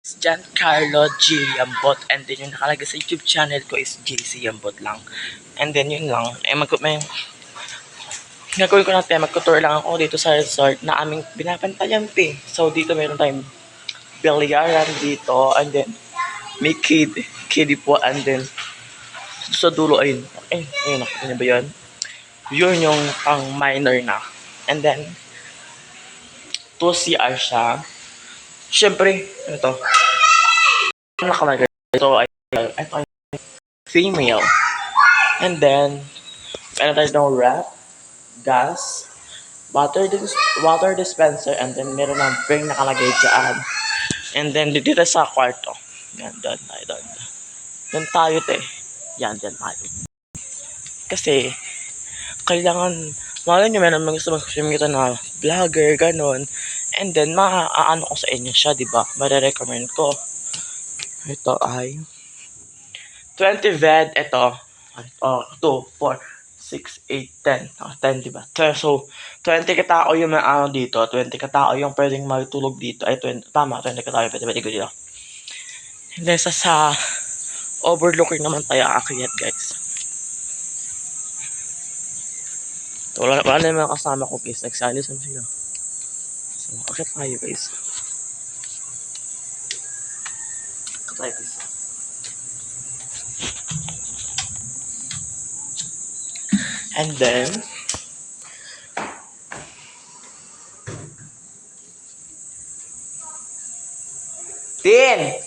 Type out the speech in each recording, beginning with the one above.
Giancarlo G. Yambot, and then yung nakalagay sa YouTube channel ko is JC Yambot lang. And then yun lang, gagawin ko natin, magtutour lang ako dito sa resort na aming binapantayan So dito meron tayong bilyaran dito, and then may kiddie po, and then sa dulo ayun, nakita niyo ba yun? Yun yung pang minor na. And then 2 CR siya. Siyempre, ito nakalagay. Ito ay female. And then, meron tayo ng wrap, gas, water dispenser, and then meron ng spring nakalagay dyan. And then, dito sa kwarto. Yan, doon tayo. Doon tayo, Yan, dyan tayo. Kasi, kailangan, malay nyo, meron gusto mag-swimming ito na vlogger, ganon. And then, maaano ko sa inyo siya, diba? Mare-recommend ko. Ito ay 20 bed, ito. 2, 4, 6, 8, 10. 10, diba? So, 20 katao yung may ano dito. 20 katao yung pwedeng matulog dito. Ay, 20, tama, 20 katao yung pwede ko dito. And then, sa overlooking naman tayo aakyat, guys. Wala na yung mga kasama ko, guys. Nagsalisan sila. So, akit tayo, guys. Akit tayo, guys. And then, Tin!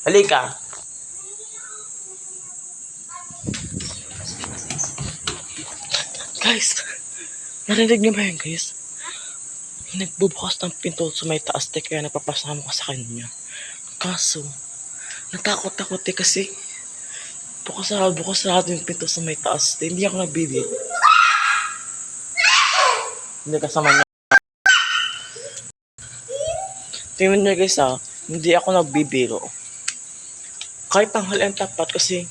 Halika. Guys, narinig niyo ba yun, guys? Nagbubukas ng pinto sa may taas, kaya napapasama ko sa kanya. Kaso, natakot ako, kasi bukas sarado yung pinto sa may taas. Hindi ako nagbibig. Hindi kasama niya. Tingnan niyo, guys, hindi ako nagbibiro. Kahit tanghal ang tapat, kasi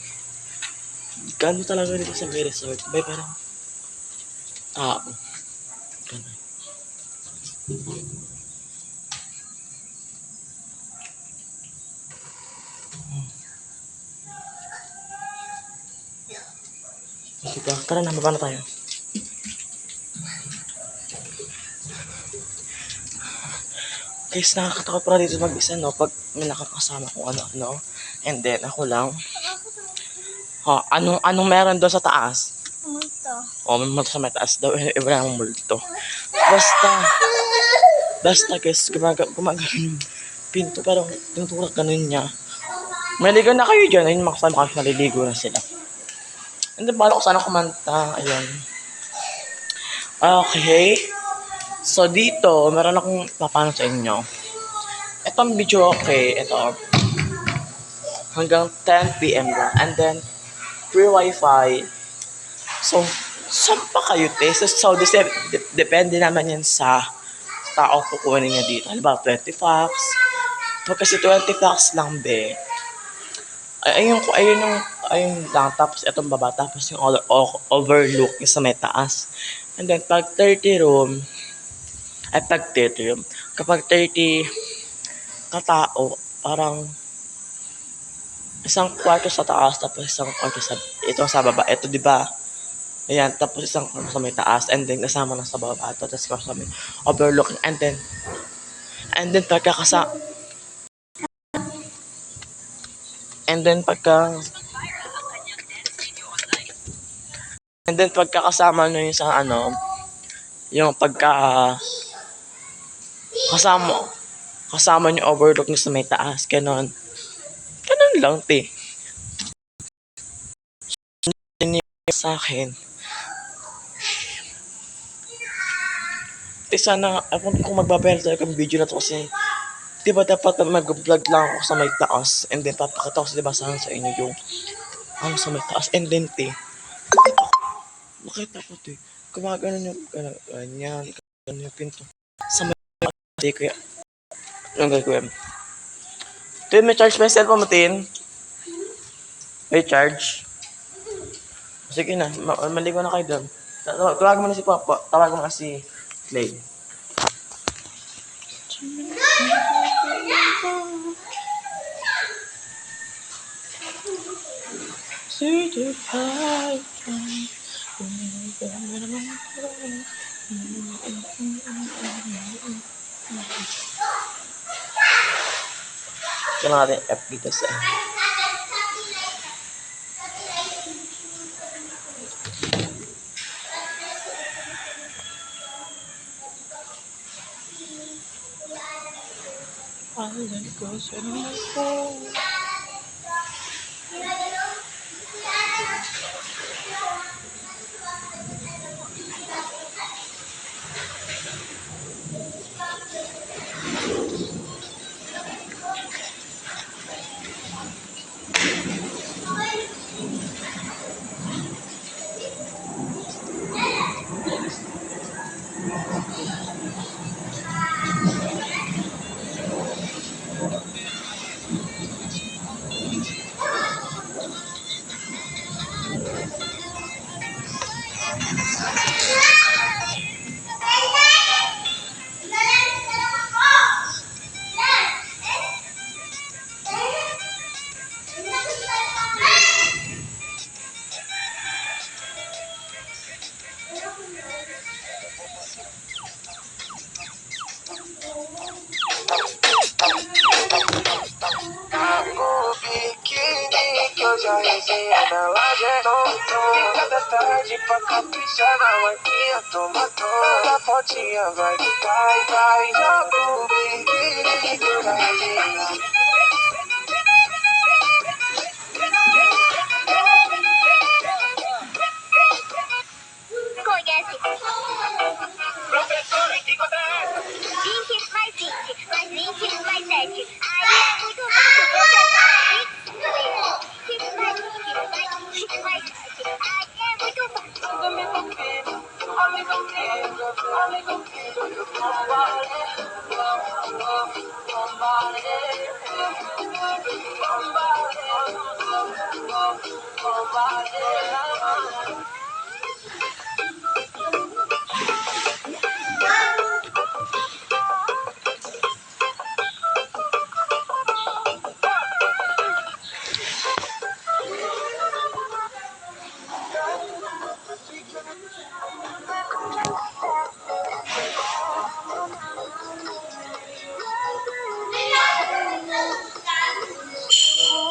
gano'n talaga dito sa may resort. May parang tao. Gano'n. Diba? Tara na, baba na tayo. Guys, nakakatakot pala dito mag-isa, no? Pag may nakakasama kung ano-ano. And then, ako lang. Anong meron doon sa taas? Multo. May multo sa may taas daw. Iba lang multo. Basta guys, gumagano yung pinto. Parang tinutulak ganun niya. Maligo na kayo dyan. Ayun, makasama kasi naliligo na sila. And then, bala ko sana kumanta. Ayan. Okay. So, dito, meron akong papano sa inyo. Itong video, okay, ito. Hanggang 10 PM lang. And then, free wifi. So, saan pa kayo, So, depende naman yan sa tao kukunin niya dito. Ano ba, 20 facts? Pag kasi 20 facts lang, ayun lang. Tapos, itong baba. Tapos, yung overlook yung sa may taas. And then, pag 30 room, kapag 30 katao, parang isang kwarto sa taas, tapos isang kwarto sa baba. Ito, di ba? Ayan, tapos isang kwarto sa may taas, and then kasama na sa baba. Tapos sa may overlooking, and then pagkakasama nyo yung sa yung kasama nyo overlook nyo sa may taas, ganon lang, sa akin. Sana, kung magbabayar talaga yung video na to, kasi diba dapat mag-vlog lang ako sa may taas, and then papakita ko sa inyo yung sa may taas, and then bakit ako gumagano yung ganyan yung pinto sa may taas, kaya yung gagawin. May charge pa yung cellphone mo, Tin? May charge? Sige na, maligo na kayo doon. Tawagan mo na si Papa, tawagan mo na si Clay. certified. Kailangan natin F dito sa Island goes in my phone. Que eu já resenhei na laje cada tarde pra caprichar na marquinha toma toda fotinha vai, vai joga o biquíni que eu já resenhei. Conhece? Professor, que conta é essa? 20 mais 20 mais 20 mais 7. Aí é muito fácil, professor. 20 mais 20 mais 20 mais 7. Aí é muito fácil. Amigo querido, you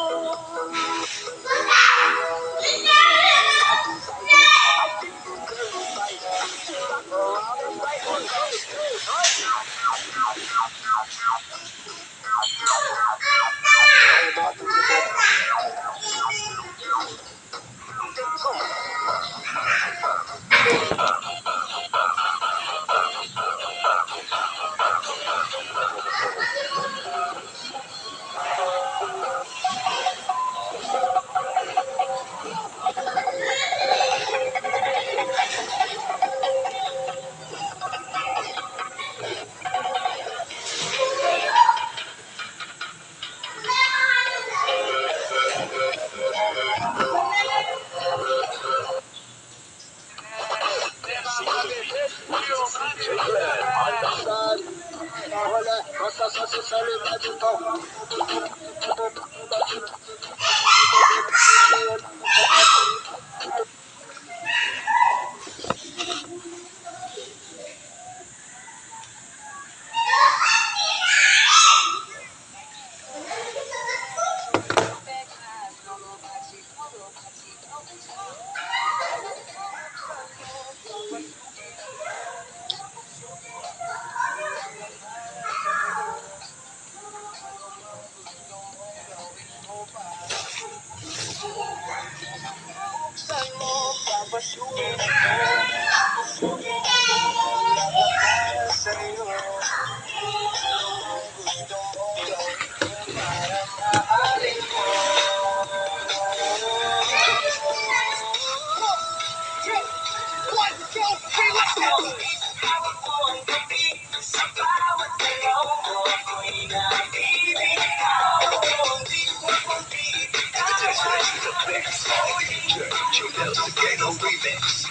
Olha, nossa sociedade então. Remix.